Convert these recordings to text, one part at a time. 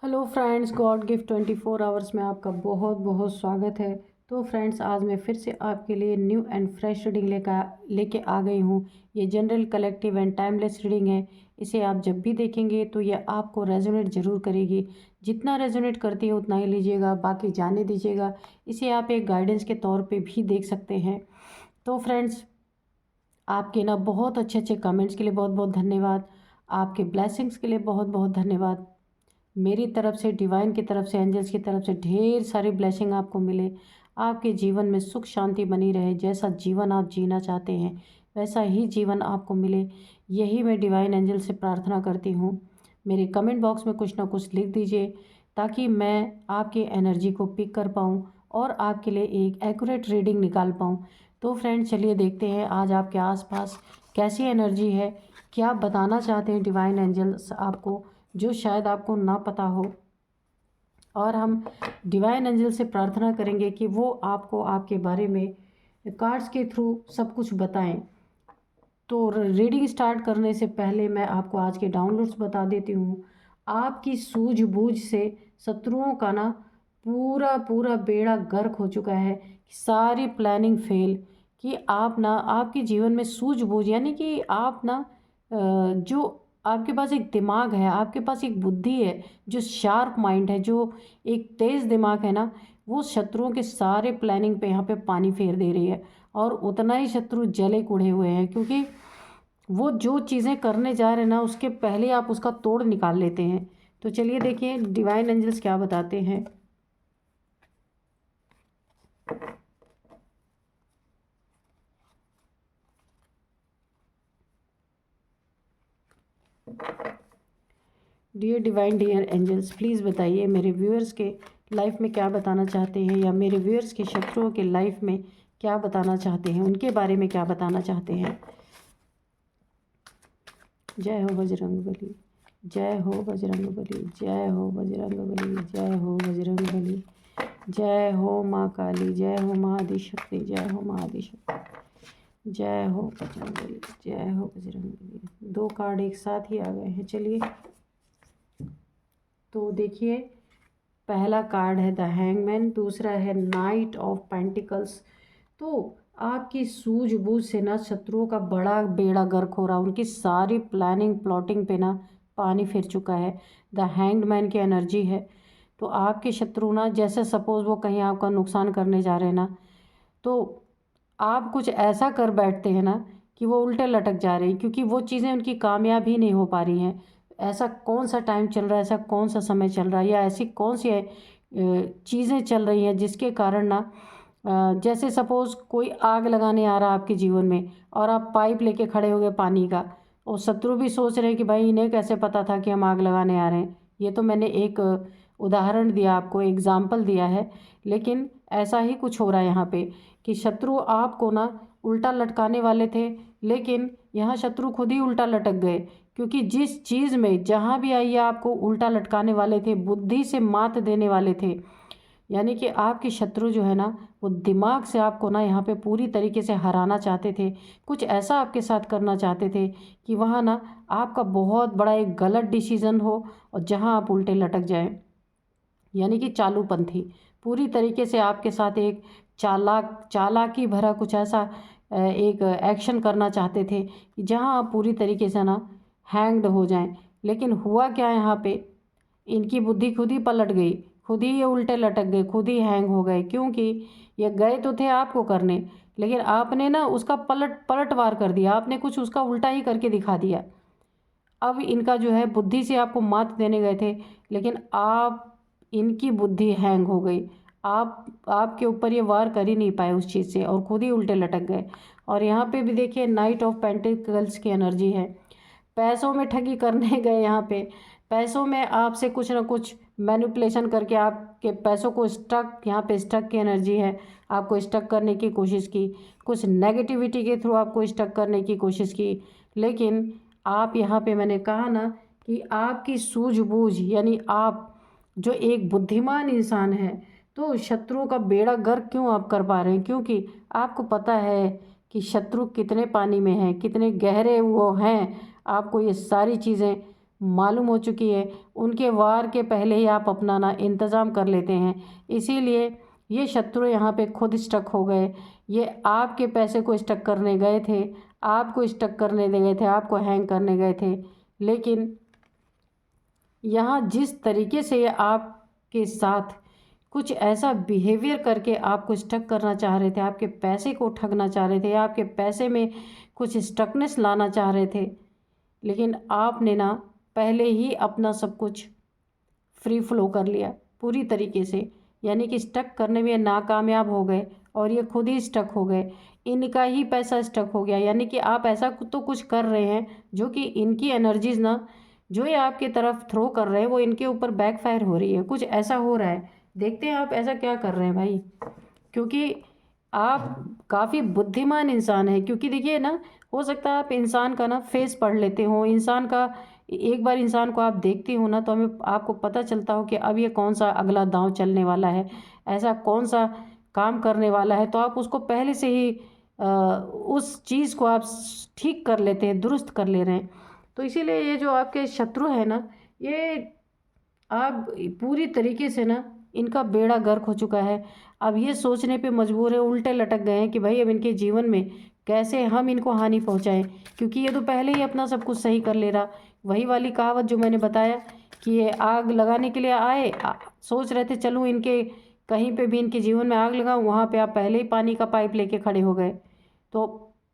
Hello friends, God gift 24 hours में आपका बहुत बहुत स्वागत है। तो फ्रेंड्स, आज मैं फिर से आपके लिए न्यू एंड फ्रेश रीडिंग लेके आ गई हूँ। ये general, collective and timeless reading है। इसे आप जब भी देखेंगे तो ये आपको रेजोनेट ज़रूर करेगी। जितना रेजोनेट करती है उतना ही लीजिएगा, बाकी जाने दीजिएगा। इसे आप एक गाइडेंस के तौर पर भी देख सकते हैं। तो फ्रेंड्स, आपके ना बहुत अच्छे अच्छे कमेंट्स के लिए बहुत बहुत धन्यवाद। आपके ब्लेसिंग्स के लिए बहुत बहुत धन्यवाद। मेरी तरफ से, डिवाइन की तरफ से, एंजल्स की तरफ से ढेर सारी ब्लेसिंग आपको मिले। आपके जीवन में सुख शांति बनी रहे। जैसा जीवन आप जीना चाहते हैं वैसा ही जीवन आपको मिले, यही मैं डिवाइन एंजल से प्रार्थना करती हूँ। मेरे कमेंट बॉक्स में कुछ ना कुछ लिख दीजिए ताकि मैं आपकी एनर्जी को पिक कर पाऊँ और आपके लिए एक एक्यूरेट रीडिंग निकाल पाऊँ। तो फ्रेंड्स, चलिए देखते हैं आज आपके आसपास कैसी एनर्जी है, क्या बताना चाहते हैं डिवाइन एंजल्स आपको, जो शायद आपको ना पता हो। और हम डिवाइन एंजल से प्रार्थना करेंगे कि वो आपको आपके बारे में कार्ड्स के थ्रू सब कुछ बताएं। तो रीडिंग स्टार्ट करने से पहले मैं आपको आज के डाउनलोड्स बता देती हूँ। आपकी सूझबूझ से शत्रुओं का ना पूरा पूरा बेड़ा गर्क हो चुका है। सारी प्लानिंग फेल, कि आप ना, आपके जीवन में सूझबूझ यानी कि आप ना जो आपके पास एक दिमाग है, आपके पास एक बुद्धि है, जो शार्प माइंड है, जो एक तेज़ दिमाग है ना, वो शत्रुओं के सारे प्लानिंग पे यहाँ पे पानी फेर दे रही है। और उतना ही शत्रु जले कुढ़े हुए हैं, क्योंकि वो जो चीज़ें करने जा रहे हैं ना, उसके पहले आप उसका तोड़ निकाल लेते हैं। तो चलिए देखिए डिवाइन एंजल्स क्या बताते हैं। Dear divine, dear angels, please बताइए मेरे व्यूअर्स के लाइफ में क्या बताना चाहते हैं, या मेरे व्यूअर्स के शत्रुओं के लाइफ में क्या बताना चाहते हैं, उनके बारे में क्या बताना चाहते हैं। जय हो बजरंगबली, जय हो बजरंगबली, जय हो बजरंगबली, जय हो बजरंगबली, जय हो माँ काली, जय हो माँ आदिशक्ति, जय हो माँ आदिशक्ति, जय हो बजरंगबली, जय हो बजरंगबली। दो कार्ड एक साथ ही आ गए हैं। चलिए तो देखिए, पहला कार्ड है द हैंगमैन, दूसरा है नाइट ऑफ पेंटिकल्स। तो आपकी सूझबूझ से ना शत्रुओं का बड़ा बेड़ा गर्क हो रहा, उनकी सारी प्लानिंग प्लॉटिंग पे ना पानी फिर चुका है। द हैंग्ड मैन की एनर्जी है। तो आपके शत्रु ना, जैसे सपोज वो कहीं आपका नुकसान करने जा रहे हैं ना, तो आप कुछ ऐसा कर बैठते हैं ना कि वो उल्टे लटक जा रहे हैं, क्योंकि वो चीज़ें उनकी कामयाब ही नहीं हो पा रही हैं। ऐसा कौन सा टाइम चल रहा है, ऐसा कौन सा समय चल रहा है, या ऐसी कौन सी चीज़ें चल रही हैं जिसके कारण ना, जैसे सपोज़ कोई आग लगाने आ रहा है आपके जीवन में, और आप पाइप लेके खड़े हो गए पानी का, और शत्रु भी सोच रहे हैं कि भाई इन्हें कैसे पता था कि हम आग लगाने आ रहे हैं। ये तो मैंने एक उदाहरण दिया, आपको एग्जाम्पल दिया है, लेकिन ऐसा ही कुछ हो रहा है यहाँ पे, कि शत्रु आपको ना उल्टा लटकाने वाले थे, लेकिन यहाँ शत्रु खुद ही उल्टा लटक गए। क्योंकि जिस चीज़ में जहाँ भी आइए आपको उल्टा लटकाने वाले थे, बुद्धि से मात देने वाले थे। यानी कि आपके शत्रु जो है ना, वो दिमाग से आपको ना यहाँ पे पूरी तरीके से हराना चाहते थे। कुछ ऐसा आपके साथ करना चाहते थे कि वहाँ ना आपका बहुत बड़ा एक गलत डिसीज़न हो, और जहाँ आप उल्टे लटक जाएं। यानी कि चालूपंथी पूरी तरीके से आपके साथ एक चालाकी भरा कुछ ऐसा एक एक्शन करना चाहते थे कि जहां आप पूरी तरीके से ना हैंग्ड हो जाएं। लेकिन हुआ क्या यहाँ पे, इनकी बुद्धि खुद ही पलट गई, खुद ही ये उल्टे लटक गए, खुद ही हैंग हो गए। क्योंकि ये गए तो थे आपको करने, लेकिन आपने ना उसका पलटवार कर दिया, आपने कुछ उसका उल्टा ही करके दिखा दिया। अब इनका जो है, बुद्धि से आपको मात देने गए थे, लेकिन आप, इनकी बुद्धि हैंग हो गई। आपके ऊपर ये वार कर ही नहीं पाए उस चीज़ से, और खुद ही उल्टे लटक गए। और यहाँ पे भी देखिए नाइट ऑफ पेंटिकल्स की एनर्जी है। पैसों में ठगी करने गए यहाँ पे, पैसों में आपसे कुछ ना कुछ मैनिपुलेशन करके आपके पैसों को स्टक, यहाँ पे स्टक की एनर्जी है, आपको स्टक करने की कोशिश की, कुछ नेगेटिविटी के थ्रू आपको स्टक करने की कोशिश की। लेकिन आप यहाँ पे, मैंने कहा ना कि आपकी सूझबूझ, यानी आप जो एक बुद्धिमान इंसान है, तो शत्रु का बेड़ा गर्क क्यों आप कर पा रहे हैं, क्योंकि आपको पता है कि शत्रु कितने पानी में हैं, कितने गहरे वो हैं। आपको ये सारी चीज़ें मालूम हो चुकी है, उनके वार के पहले ही आप अपना ना इंतज़ाम कर लेते हैं। इसीलिए ये शत्रु यहाँ पे खुद स्टक हो गए। ये आपके पैसे को स्टक करने गए थे, आपको स्टक करने दे गए थे, आपको हैंग करने गए थे। लेकिन यहाँ जिस तरीके से ये आपके साथ कुछ ऐसा बिहेवियर करके आपको स्टक करना चाह रहे थे, आपके पैसे को ठगना चाह रहे थे, या आपके पैसे में कुछ स्टकनेस लाना चाह रहे थे, लेकिन आपने ना पहले ही अपना सब कुछ फ्री फ्लो कर लिया पूरी तरीके से। यानी कि स्टक करने में नाकामयाब हो गए और ये खुद ही स्टक हो गए। इनका ही पैसा स्टक हो गया। यानी कि आप ऐसा तो कुछ कर रहे हैं जो कि इनकी एनर्जीज ना जो ये आपकी तरफ थ्रो कर रहे हैं वो इनके ऊपर बैकफायर हो रही है। कुछ ऐसा हो रहा है। देखते हैं आप ऐसा क्या कर रहे हैं भाई, क्योंकि आप काफ़ी बुद्धिमान इंसान हैं। क्योंकि देखिए ना, हो सकता है आप इंसान का ना फेस पढ़ लेते हो, इंसान का एक बार इंसान को आप देखते हो ना तो हमें आपको पता चलता हो कि अब ये कौन सा अगला दांव चलने वाला है, ऐसा कौन सा काम करने वाला है, तो आप उसको पहले से ही उस चीज़ को आप ठीक कर लेते हैं, दुरुस्त कर ले रहे हैं। तो इसीलिए ये जो आपके शत्रु है ना, ये आप पूरी तरीके से ना इनका बेड़ा गर्क हो चुका है। अब ये सोचने पे मजबूर है, उल्टे लटक गए हैं कि भाई अब इनके जीवन में कैसे हम इनको हानि पहुंचाएं, क्योंकि ये तो पहले ही अपना सब कुछ सही कर ले रहा। वही वाली कहावत जो मैंने बताया कि ये आग लगाने के लिए आए, सोच रहे थे चलूँ इनके कहीं पे भी इनके जीवन में आग लगाऊं, वहाँ पे आप पहले ही पानी का पाइप लेके खड़े हो गए। तो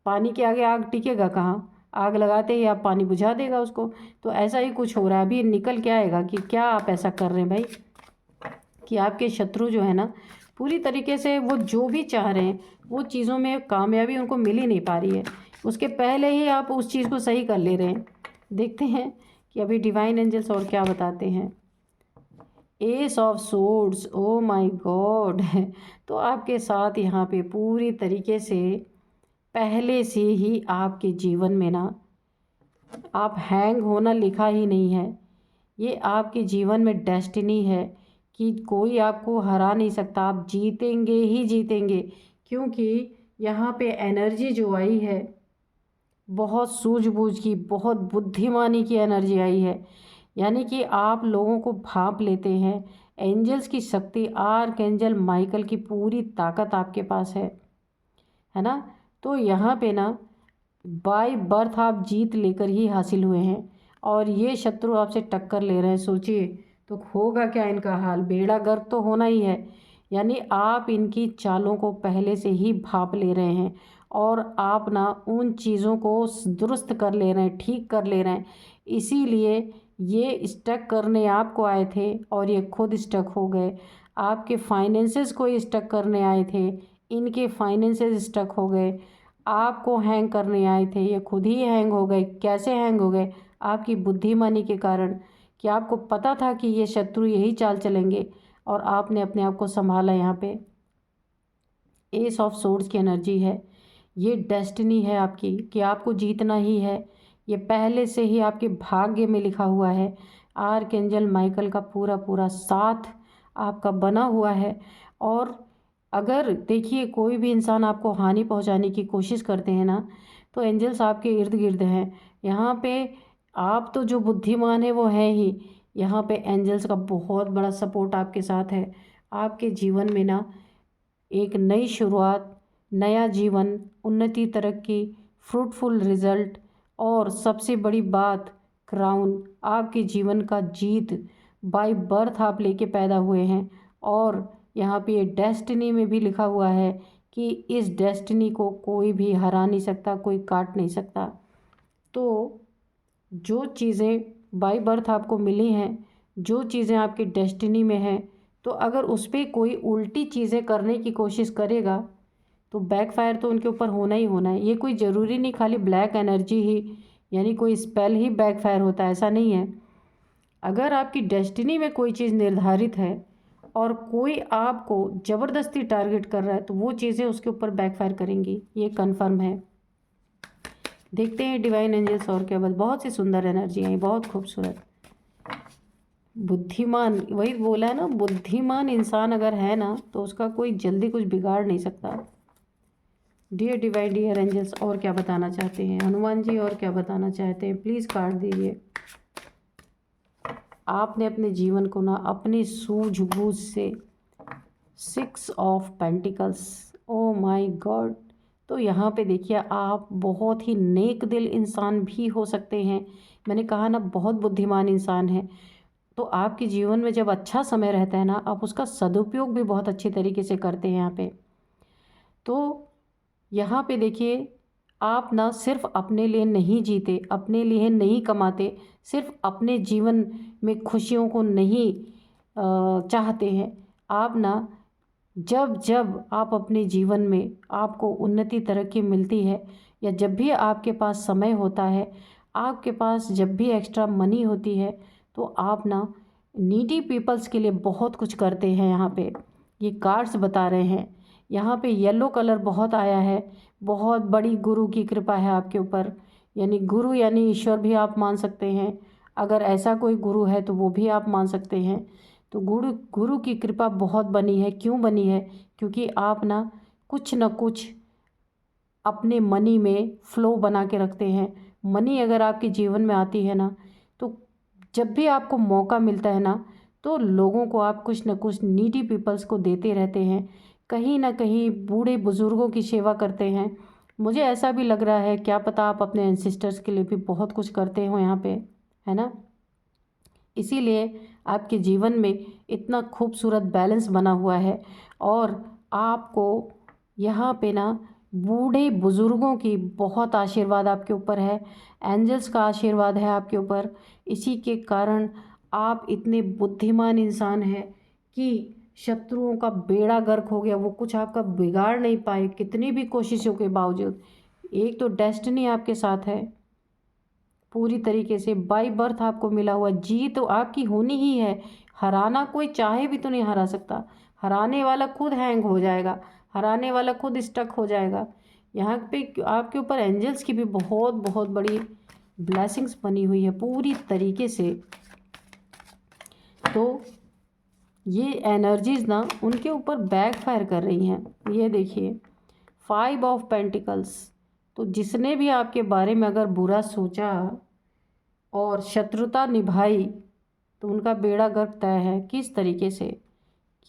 पानी के आगे आग टिकेगा कहाँ, आग लगाते ही आप पानी बुझा देगा उसको। तो ऐसा ही कुछ हो रहा है। अभी निकल के आएगा कि क्या आप ऐसा कर रहे हैं भाई, कि आपके शत्रु जो है ना पूरी तरीके से वो जो भी चाह रहे हैं वो चीज़ों में कामयाबी उनको मिल ही नहीं पा रही है, उसके पहले ही आप उस चीज़ को सही कर ले रहे हैं। देखते हैं कि अभी डिवाइन एंजल्स और क्या बताते हैं। S of swords, oh my God. तो आपके साथ यहाँ पे पूरी तरीके से पहले से ही आपके जीवन में ना आप हैंग होना लिखा ही नहीं है। ये आपके जीवन में डेस्टिनी है कि कोई आपको हरा नहीं सकता, आप जीतेंगे ही जीतेंगे। क्योंकि यहाँ पे एनर्जी जो आई है बहुत सूझबूझ की, बहुत बुद्धिमानी की एनर्जी आई है। यानी कि आप लोगों को भांप लेते हैं। एंजल्स की शक्ति, आर्क एंजल माइकल की पूरी ताकत आपके पास है ना। तो यहाँ पे ना बाय बर्थ आप जीत लेकर ही हासिल हुए हैं और ये शत्रु आपसे टक्कर ले रहे हैं। सोचिए तो होगा क्या इनका हाल, बेड़ा गर्क तो होना ही है। यानी आप इनकी चालों को पहले से ही भांप ले रहे हैं और आप ना उन चीज़ों को दुरुस्त कर ले रहे हैं, ठीक कर ले रहे हैं। इसीलिए ये स्टक करने आपको आए थे और ये खुद स्टक हो गए। आपके फाइनेंसेस को ये स्टक करने आए थे, इनके फाइनेंसेस स्टक हो गए। आपको हैंग करने आए थे, ये खुद ही हैंग हो गए। कैसे हैंग हो गए? आपकी बुद्धिमानी के कारण, कि आपको पता था कि ये शत्रु यही चाल चलेंगे और आपने अपने आप को संभाला। यहाँ पे एस ऑफ सोर्ड्स की एनर्जी है। ये डेस्टिनी है आपकी कि आपको जीतना ही है। ये पहले से ही आपके भाग्य में लिखा हुआ है। आर्कएंजल माइकल का पूरा पूरा साथ आपका बना हुआ है। और अगर देखिए कोई भी इंसान आपको हानि पहुंचाने की कोशिश करते हैं ना, तो एंजल्स आपके इर्द गिर्द हैं। यहाँ पे आप तो जो बुद्धिमान है वो है ही, यहाँ पे एंजल्स का बहुत बड़ा सपोर्ट आपके साथ है। आपके जीवन में ना एक नई शुरुआत, नया जीवन, उन्नति, तरक्की, फ्रूटफुल रिजल्ट और सबसे बड़ी बात क्राउन, आपके जीवन का जीत बाय बर्थ आप लेके पैदा हुए हैं। और यहाँ पे ये डेस्टिनी में भी लिखा हुआ है कि इस डेस्टिनी को कोई भी हरा नहीं सकता, कोई काट नहीं सकता। तो जो चीज़ें बाय बर्थ आपको मिली हैं, जो चीज़ें आपकी डेस्टिनी में हैं, तो अगर उस पर कोई उल्टी चीज़ें करने की कोशिश करेगा तो बैकफायर तो उनके ऊपर होना ही होना है। ये कोई ज़रूरी नहीं खाली ब्लैक एनर्जी ही, यानी कोई स्पेल ही बैकफायर होता है, ऐसा नहीं है। अगर आपकी डेस्टिनी में कोई चीज़ निर्धारित है और कोई आपको ज़बरदस्ती टारगेट कर रहा है तो वो चीज़ें उसके ऊपर बैकफायर करेंगी, ये कन्फर्म है। देखते हैं डिवाइन एंजल्स और क्या। बस बहुत सी सुंदर एनर्जी आई, बहुत खूबसूरत। बुद्धिमान, वही बोला है ना, बुद्धिमान इंसान अगर है ना तो उसका कोई जल्दी कुछ बिगाड़ नहीं सकता। डियर डिवाइन, डियर एंजल्स और क्या बताना चाहते हैं, हनुमान जी और क्या बताना चाहते हैं, प्लीज़ कार्ड दीजिए। आपने अपने जीवन को ना अपनी सूझबूझ से 6 of pentacles, oh my God. तो यहाँ पे देखिए आप बहुत ही नेक दिल इंसान भी हो सकते हैं। मैंने कहा ना बहुत बुद्धिमान इंसान है। तो आपके जीवन में जब अच्छा समय रहता है ना, आप उसका सदुपयोग भी बहुत अच्छे तरीके से करते हैं यहाँ पे। तो यहाँ पे देखिए आप ना सिर्फ अपने लिए नहीं जीते, अपने लिए नहीं कमाते, सिर्फ अपने जीवन में खुशियों को नहीं चाहते हैं। आप ना जब जब आप अपने जीवन में आपको उन्नति तरक्की मिलती है, या जब भी आपके पास समय होता है, आपके पास जब भी एक्स्ट्रा मनी होती है, तो आप ना नीडी पीपल्स के लिए बहुत कुछ करते हैं। यहाँ पे ये कार्ड्स बता रहे हैं। यहाँ पे येलो कलर बहुत आया है। बहुत बड़ी गुरु की कृपा है आपके ऊपर, यानी गुरु यानी ईश्वर भी आप मान सकते हैं। अगर ऐसा कोई गुरु है तो वो भी आप मान सकते हैं। तो गुरु की कृपा बहुत बनी है। क्यों बनी है? क्योंकि आप ना कुछ अपने मनी में फ्लो बना के रखते हैं। मनी अगर आपके जीवन में आती है ना, तो जब भी आपको मौका मिलता है ना, तो लोगों को आप कुछ न कुछ नीडी पीपल्स को देते रहते हैं। कहीं ना कहीं बूढ़े बुज़ुर्गों की सेवा करते हैं। मुझे ऐसा भी लग रहा है, क्या पता आप अपने एंसेस्टर्स के लिए भी बहुत कुछ करते हो यहाँ पे, है ना। इसीलिए आपके जीवन में इतना खूबसूरत बैलेंस बना हुआ है। और आपको यहाँ पे ना बूढ़े बुज़ुर्गों की बहुत आशीर्वाद आपके ऊपर है, एंजल्स का आशीर्वाद है आपके ऊपर। इसी के कारण आप इतने बुद्धिमान इंसान हैं कि शत्रुओं का बेड़ा गर्क हो गया, वो कुछ आपका बिगाड़ नहीं पाए कितनी भी कोशिशों के बावजूद। एक तो डेस्टिनी आपके साथ है पूरी तरीके से, बाय बर्थ आपको मिला हुआ, जीत तो आपकी होनी ही है। हराना कोई चाहे भी तो नहीं हरा सकता। हराने वाला खुद हैंग हो जाएगा, हराने वाला खुद स्टक हो जाएगा। यहाँ पे आपके ऊपर एंजल्स की भी बहुत बहुत बड़ी ब्लेसिंग्स बनी हुई है पूरी तरीके से। तो ये एनर्जीज ना उनके ऊपर बैकफायर कर रही हैं। ये देखिए 5 ऑफ पेंटिकल्स। तो जिसने भी आपके बारे में अगर बुरा सोचा और शत्रुता निभाई, तो उनका बेड़ा गर्क तय है। किस तरीके से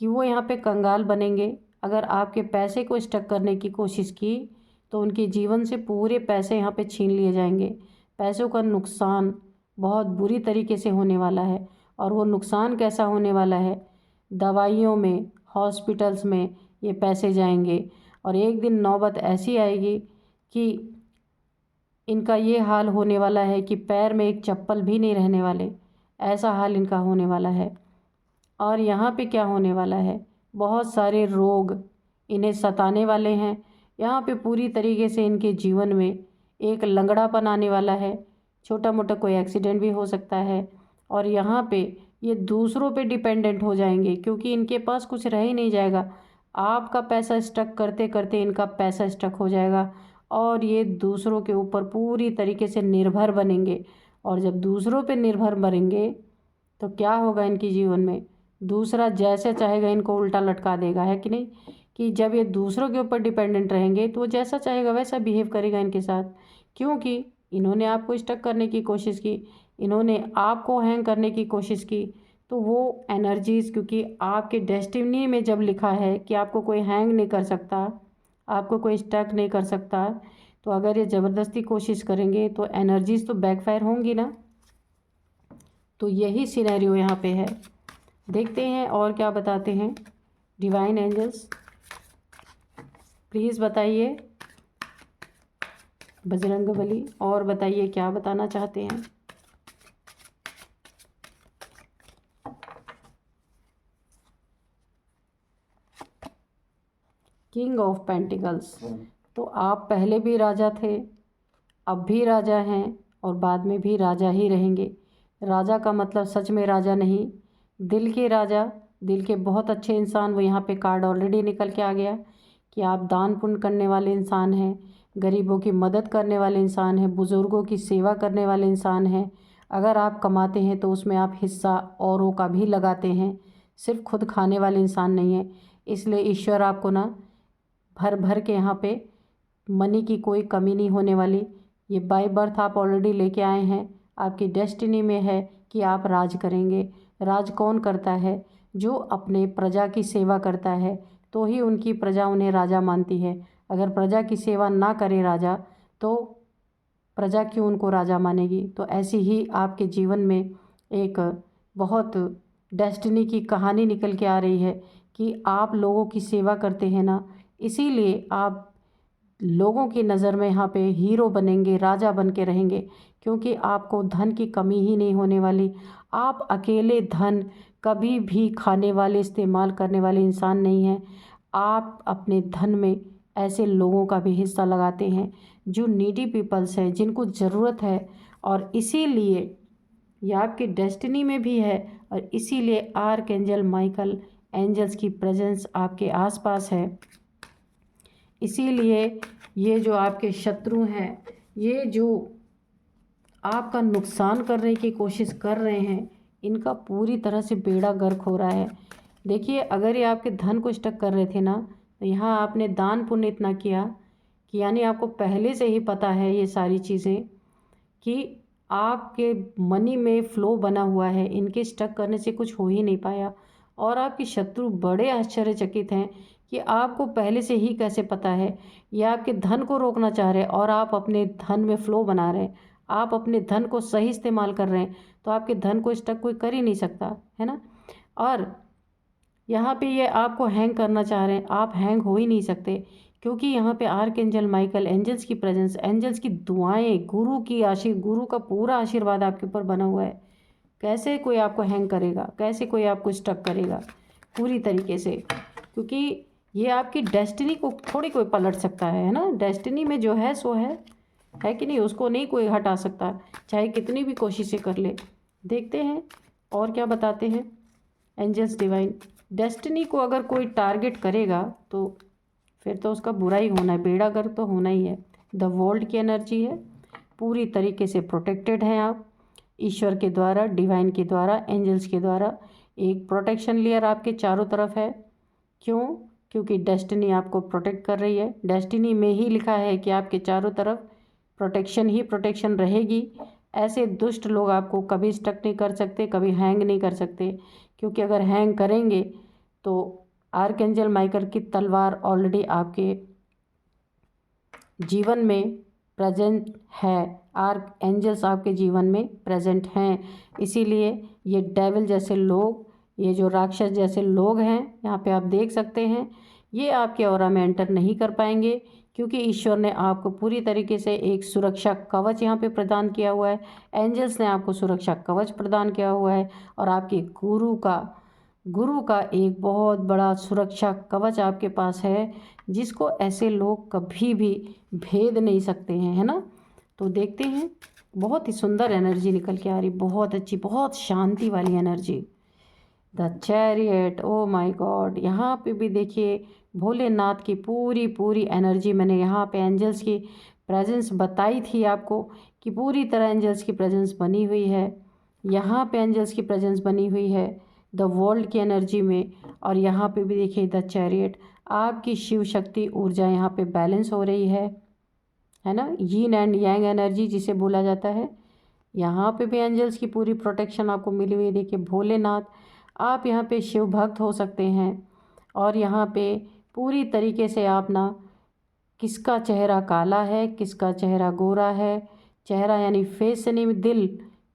कि वो यहाँ पे कंगाल बनेंगे। अगर आपके पैसे को स्टक करने की कोशिश की, तो उनके जीवन से पूरे पैसे यहाँ पे छीन लिए जाएंगे। पैसों का नुकसान बहुत बुरी तरीके से होने वाला है। और वो नुकसान कैसा होने वाला है? दवाइयों में, हॉस्पिटल्स में ये पैसे जाएंगे। और एक दिन नौबत ऐसी आएगी कि इनका ये हाल होने वाला है कि पैर में एक चप्पल भी नहीं रहने वाले, ऐसा हाल इनका होने वाला है। और यहाँ पे क्या होने वाला है? बहुत सारे रोग इन्हें सताने वाले हैं। यहाँ पे पूरी तरीके से इनके जीवन में एक लंगड़ापन आने वाला है। छोटा मोटा कोई एक्सीडेंट भी हो सकता है। और यहाँ पे ये दूसरों पे डिपेंडेंट हो जाएंगे, क्योंकि इनके पास कुछ रह ही नहीं जाएगा। आपका पैसा स्टक करते करते इनका पैसा स्टक हो जाएगा, और ये दूसरों के ऊपर पूरी तरीके से निर्भर बनेंगे। और जब दूसरों पे निर्भर बनेंगे, तो क्या होगा इनके जीवन में? दूसरा जैसे चाहेगा इनको उल्टा लटका देगा, है कि नहीं। कि जब ये दूसरों के ऊपर डिपेंडेंट रहेंगे, तो वो जैसा चाहेगा वैसा बिहेव करेगा इनके साथ। क्योंकि इन्होंने आपको स्टक करने की कोशिश की, इन्होंने आपको हैंग करने की कोशिश की। तो वो एनर्जीज़, क्योंकि आपके डेस्टिनी में जब लिखा है कि आपको कोई हैंग नहीं कर सकता, आपको कोई स्टक नहीं कर सकता, तो अगर ये ज़बरदस्ती कोशिश करेंगे तो एनर्जीज़ तो बैकफायर होंगी ना। तो यही सिनेरियो यहाँ पे है। देखते हैं और क्या बताते हैं डिवाइन एंजल्स। प्लीज़ बताइए बजरंगबली, और बताइए क्या बताना चाहते हैं। King of pentacles. तो आप पहले भी राजा थे, अब भी राजा हैं, और बाद में भी राजा ही रहेंगे। राजा का मतलब सच में राजा नहीं, दिल के राजा, दिल के बहुत अच्छे इंसान। वो यहाँ पे कार्ड ऑलरेडी निकल के आ गया कि आप दान पुण्य करने वाले इंसान हैं, गरीबों की मदद करने वाले इंसान हैं, बुज़ुर्गों की सेवा करने वाले इंसान हैं। अगर आप कमाते हैं तो उसमें आप हिस्सा औरों का भी लगाते हैं, सिर्फ खुद खाने वाले इंसान नहीं हैं। इसलिए ईश्वर आपको ना भर भर के यहाँ पे मनी की कोई कमी नहीं होने वाली। ये बाय बर्थ आप ऑलरेडी लेके आए हैं, आपकी डेस्टिनी में है कि आप राज करेंगे। राज कौन करता है? जो अपने प्रजा की सेवा करता है, तो ही उनकी प्रजा उन्हें राजा मानती है। अगर प्रजा की सेवा ना करे राजा, तो प्रजा क्यों उनको राजा मानेगी? तो ऐसी ही आपके जीवन में एक बहुत डेस्टिनी की कहानी निकल के आ रही है कि आप लोगों की सेवा करते हैं ना, इसीलिए आप लोगों की नज़र में यहाँ पे हीरो बनेंगे, राजा बन के रहेंगे, क्योंकि आपको धन की कमी ही नहीं होने वाली। आप अकेले धन कभी भी खाने वाले, इस्तेमाल करने वाले इंसान नहीं हैं। आप अपने धन में ऐसे लोगों का भी हिस्सा लगाते हैं जो नीडी पीपल्स हैं, जिनको ज़रूरत है, और इसीलिए ये आपकी डेस्टिनी में भी है, और इसीलिए आर्कएंजल माइकल, एंजल्स की प्रेजेंस आपके आसपास है। इसीलिए ये जो आपके शत्रु हैं, ये जो आपका नुकसान करने की कोशिश कर रहे हैं, इनका पूरी तरह से बेड़ा गर्क हो रहा है। देखिए, अगर ये आपके धन को स्टक कर रहे थे ना, तो यहाँ आपने दान पुण्य इतना किया कि यानी आपको पहले से ही पता है ये सारी चीज़ें कि आपके मनी में फ़्लो बना हुआ है, इनके स्टक करने से कुछ हो ही नहीं पाया। और आपके शत्रु बड़े आश्चर्यचकित हैं कि आपको पहले से ही कैसे पता है। ये आपके धन को रोकना चाह रहे हैं और आप अपने धन में फ़्लो बना रहे हैं। आप अपने धन को सही इस्तेमाल कर रहे हैं, तो आपके धन को स्टक कोई कर ही नहीं सकता, है ना। और यहाँ पे ये आपको हैंग करना चाह रहे हैं, आप हैंग हो ही नहीं सकते, क्योंकि यहाँ पे आर्कएंजल माइकल, एंजल्स की प्रेजेंस, एंजल्स की दुआएं, गुरु का पूरा आशीर्वाद आपके ऊपर बना हुआ है। कैसे कोई आपको हैंग करेगा? कैसे कोई आपको स्टक करेगा पूरी तरीके से? क्योंकि ये आपकी डेस्टिनी को थोड़ी कोई पलट सकता है ना। डेस्टिनी में जो है सो है कि नहीं, उसको नहीं कोई हटा सकता, चाहे कितनी भी कोशिशें कर ले। देखते हैं और क्या बताते हैं एंजल्स डिवाइन। डेस्टिनी को अगर कोई टारगेट करेगा तो फिर तो उसका बुरा ही होना है, बेड़ा गर्क तो होना ही है। द वर्ल्ड की एनर्जी है, पूरी तरीके से प्रोटेक्टेड हैं आप, ईश्वर के द्वारा, डिवाइन के द्वारा, एंजल्स के द्वारा। एक प्रोटेक्शन लेयर आपके चारों तरफ है। क्यों? क्योंकि डेस्टिनी आपको प्रोटेक्ट कर रही है। डेस्टिनी में ही लिखा है कि आपके चारों तरफ प्रोटेक्शन ही प्रोटेक्शन रहेगी। ऐसे दुष्ट लोग आपको कभी स्टक नहीं कर सकते, कभी हैंग नहीं कर सकते, क्योंकि अगर हैंग करेंगे तो आर्कएंजल माइकल की तलवार ऑलरेडी आपके जीवन में प्रेजेंट है। आर्क एंजल्स आपके जीवन में प्रेजेंट हैं। इसीलिए ये डेविल जैसे लोग, ये जो राक्षस जैसे लोग हैं, यहाँ पे आप देख सकते हैं, ये आपके ऑरा में एंटर नहीं कर पाएंगे, क्योंकि ईश्वर ने आपको पूरी तरीके से एक सुरक्षा कवच यहाँ पे प्रदान किया हुआ है। एंजल्स ने आपको सुरक्षा कवच प्रदान किया हुआ है, और आपके गुरु का एक बहुत बड़ा सुरक्षा कवच आपके पास है, जिसको ऐसे लोग कभी भी भेद नहीं सकते हैं, है ना। तो देखते हैं, बहुत ही सुंदर एनर्जी निकल के आ रही, बहुत अच्छी, बहुत शांति वाली energy. The chariot, oh my God. यहाँ पे भी देखिए भोलेनाथ की पूरी पूरी एनर्जी, मैंने यहाँ पे एंजल्स की प्रेजेंस बताई थी आपको कि पूरी तरह एंजल्स की प्रेजेंस बनी हुई है। यहाँ पे एंजल्स की प्रेजेंस बनी हुई है द वर्ल्ड की एनर्जी में। और यहाँ पे भी देखिए द चैरियट, आपकी शिव शक्ति ऊर्जा यहाँ पे बैलेंस हो रही है ना। यीन एंड यांग एनर्जी जिसे बोला जाता है। यहाँ पे भी एंजल्स की पूरी प्रोटेक्शन आपको मिली हुई है। देखिए भोलेनाथ, आप यहाँ पे शिव भक्त हो सकते हैं, और यहाँ पे पूरी तरीके से आप ना, किसका चेहरा काला है, किसका चेहरा गोरा है, चेहरा यानी फेस से नहीं, दिल,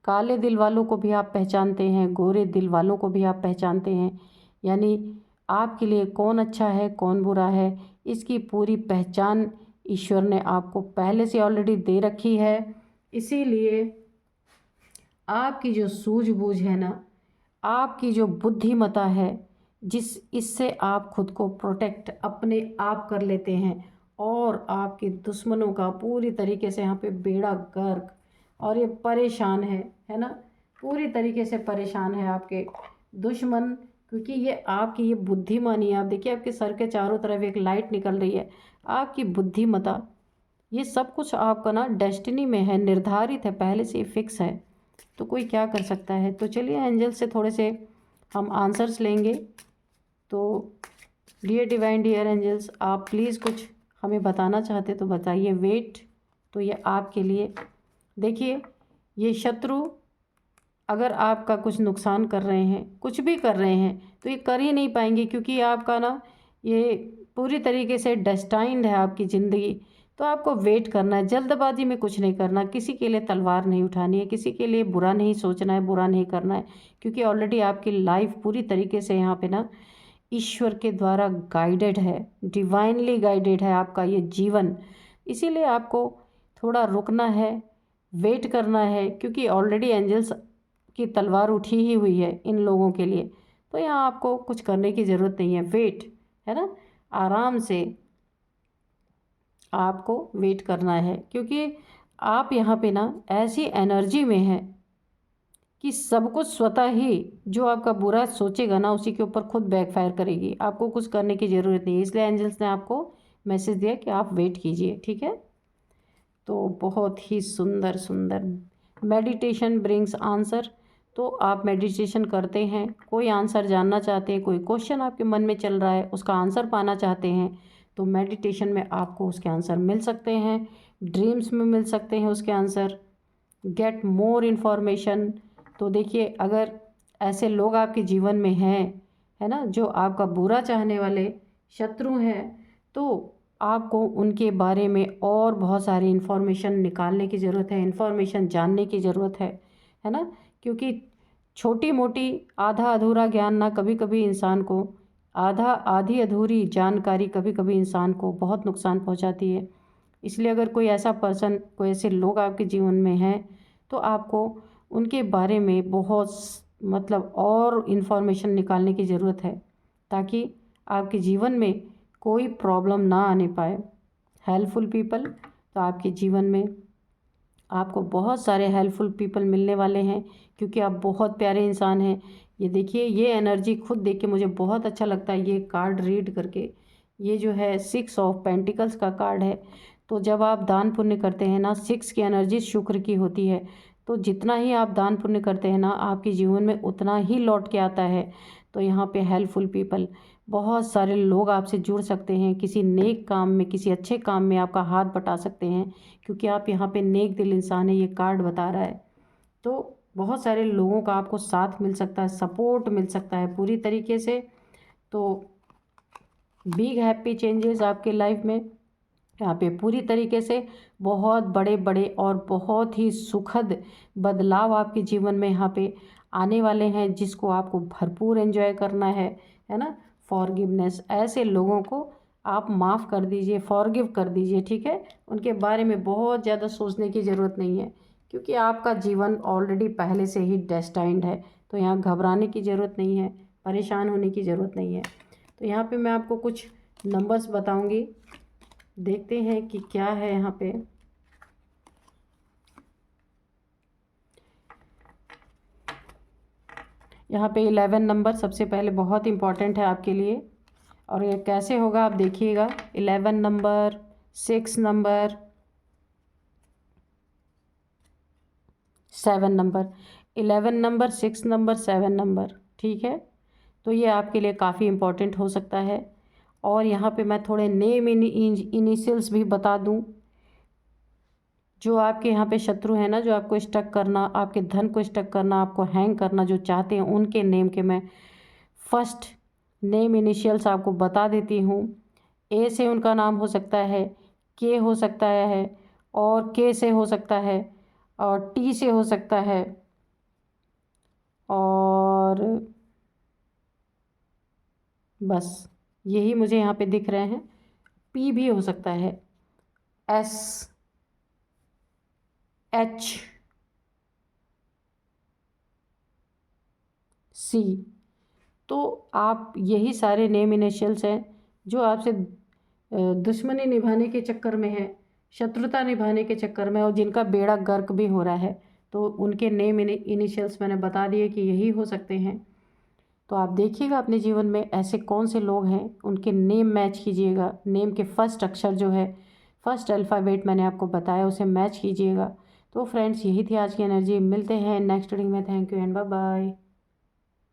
काले दिल वालों को भी आप पहचानते हैं, गोरे दिल वालों को भी आप पहचानते हैं। यानी आपके लिए कौन अच्छा है, कौन बुरा है, इसकी पूरी पहचान ईश्वर ने आपको पहले से ऑलरेडी दे रखी है। इसीलिए आपकी जो सूझबूझ है ना, आपकी जो बुद्धिमता है, इससे आप खुद को प्रोटेक्ट अपने आप कर लेते हैं, और आपके दुश्मनों का पूरी तरीके से यहाँ पे बेड़ा गर्क, और ये परेशान है ना, पूरी तरीके से परेशान है आपके दुश्मन, क्योंकि ये आपकी ये बुद्धिमानी है। आप देखिए आपके सर के चारों तरफ एक लाइट निकल रही है, आपकी बुद्धिमता, ये सब कुछ आपका ना डेस्टिनी में है, निर्धारित है, पहले से फिक्स है। तो कोई क्या कर सकता है। तो चलिए एंजल से थोड़े से हम आंसर्स लेंगे। तो डियर डिवाइन, डियर एंजल्स, आप प्लीज़ कुछ हमें बताना चाहते तो बताइए। वेट, तो ये आपके लिए, देखिए ये शत्रु अगर आपका कुछ नुकसान कर रहे हैं, कुछ भी कर रहे हैं, तो ये कर ही नहीं पाएंगे, क्योंकि आपका ना ये पूरी तरीके से डेस्टाइंड है आपकी ज़िंदगी। तो आपको वेट करना है, जल्दबाजी में कुछ नहीं करना, किसी के लिए तलवार नहीं उठानी है, किसी के लिए बुरा नहीं सोचना है, बुरा नहीं करना है, क्योंकि ऑलरेडी आपकी लाइफ पूरी तरीके से यहाँ पे ना ईश्वर के द्वारा गाइडेड है, डिवाइनली गाइडेड है आपका ये जीवन। इसीलिए आपको थोड़ा रुकना है, वेट करना है, क्योंकि ऑलरेडी एंजल्स की तलवार उठी ही हुई है इन लोगों के लिए। तो यहाँ आपको कुछ करने की ज़रूरत नहीं है, वेट है ना, आराम से आपको वेट करना है, क्योंकि आप यहाँ पे ना ऐसी एनर्जी में हैं कि सब कुछ स्वतः ही जो आपका बुरा सोचेगा ना उसी के ऊपर खुद बैकफायर करेगी। आपको कुछ करने की ज़रूरत नहीं है, इसलिए एंजल्स ने आपको मैसेज दिया कि आप वेट कीजिए, ठीक है। तो बहुत ही सुंदर सुंदर मेडिटेशन ब्रिंग्स आंसर। तो आप मेडिटेशन करते हैं, कोई आंसर जानना चाहते हैं, कोई क्वेश्चन आपके मन में चल रहा है, उसका आंसर पाना चाहते हैं, तो मेडिटेशन में आपको उसके आंसर मिल सकते हैं, ड्रीम्स में मिल सकते हैं उसके आंसर। Get more information. तो देखिए, अगर ऐसे लोग आपके जीवन में हैं, है ना, जो आपका बुरा चाहने वाले शत्रु हैं, तो आपको उनके बारे में और बहुत सारी इन्फॉर्मेशन निकालने की ज़रूरत है, इन्फॉर्मेशन जानने की ज़रूरत है ना, क्योंकि छोटी मोटी आधा अधूरा ज्ञान ना कभी कभी इंसान को, आधी अधूरी जानकारी कभी कभी इंसान को बहुत नुकसान पहुंचाती है। इसलिए अगर कोई ऐसा पर्सन, कोई ऐसे लोग आपके जीवन में हैं, तो आपको उनके बारे में बहुत मतलब और इन्फॉर्मेशन निकालने की ज़रूरत है, ताकि आपके जीवन में कोई प्रॉब्लम ना आने पाए। हेल्पफुल पीपल, तो आपके जीवन में आपको बहुत सारे हेल्पफुल पीपल मिलने वाले हैं, क्योंकि आप बहुत प्यारे इंसान हैं। ये देखिए, ये एनर्जी खुद देख के मुझे बहुत अच्छा लगता है, ये कार्ड रीड करके। ये जो है 6 ऑफ पेंटिकल्स का कार्ड है। तो जब आप दान पुण्य करते हैं ना, 6 की एनर्जी शुक्र की होती है। तो जितना ही आप दान पुण्य करते हैं ना, आपके जीवन में उतना ही लौट के आता है। तो यहाँ पे हेल्पफुल पीपल, बहुत सारे लोग आपसे जुड़ सकते हैं, किसी नेक काम में, किसी अच्छे काम में आपका हाथ बटा सकते हैं, क्योंकि आप यहाँ पे नेक दिल इंसान है, ये कार्ड बता रहा है। तो बहुत सारे लोगों का आपको साथ मिल सकता है, सपोर्ट मिल सकता है पूरी तरीके से। तो बिग हैप्पी चेंजेस आपके लाइफ में यहाँ पे पूरी तरीके से बहुत बड़े बड़े और बहुत ही सुखद बदलाव आपके जीवन में यहाँ पे आने वाले हैं, जिसको आपको भरपूर एंजॉय करना है ना। फॉरगिवनेस, ऐसे लोगों को आप माफ़ कर दीजिए, फॉरगिव कर दीजिए, ठीक है। उनके बारे में बहुत ज़्यादा सोचने की ज़रूरत नहीं है, क्योंकि आपका जीवन ऑलरेडी पहले से ही डेस्टाइंड है। तो यहाँ घबराने की ज़रूरत नहीं है, परेशान होने की ज़रूरत नहीं है। तो यहाँ पे मैं आपको कुछ नंबर्स बताऊंगी, देखते हैं कि क्या है यहाँ पे। यहाँ पे 11 नंबर सबसे पहले बहुत इम्पॉर्टेंट है आपके लिए, और ये कैसे होगा आप देखिएगा। 11 number, 6 number, 7 number, 11 number, 6 number, 7 number, ठीक है। तो ये आपके लिए काफ़ी इम्पोर्टेंट हो सकता है। और यहाँ पे मैं थोड़े नेम इनिशियल्स भी बता दूँ। जो आपके यहाँ पे शत्रु हैं ना, जो आपको स्टक करना, आपके धन को स्टक करना, आपको हैंग करना जो चाहते हैं, उनके नेम के मैं फर्स्ट नेम इनिशियल्स आपको बता देती हूँ। ए से उनका नाम हो सकता है, के हो सकता है, और के से हो सकता है, और टी से हो सकता है, और बस यही मुझे यहाँ पे दिख रहे हैं। पी भी हो सकता है, एस, एच, सी। तो आप यही सारे नेम इनिशियल्स हैं जो आपसे दुश्मनी निभाने के चक्कर में है, शत्रुता निभाने के चक्कर में, और जिनका बेड़ा गर्क भी हो रहा है। तो उनके नेम इनिशियल्स मैंने बता दिए कि यही हो सकते हैं। तो आप देखिएगा अपने जीवन में ऐसे कौन से लोग हैं, उनके नेम मैच कीजिएगा। नेम के फर्स्ट अक्षर जो है, फर्स्ट अल्फ़ाबेट मैंने आपको बताया, उसे मैच कीजिएगा। तो फ्रेंड्स, यही थी आज की एनर्जी। मिलते हैं नेक्स्ट रीडिंग में। Thank you and bye bye.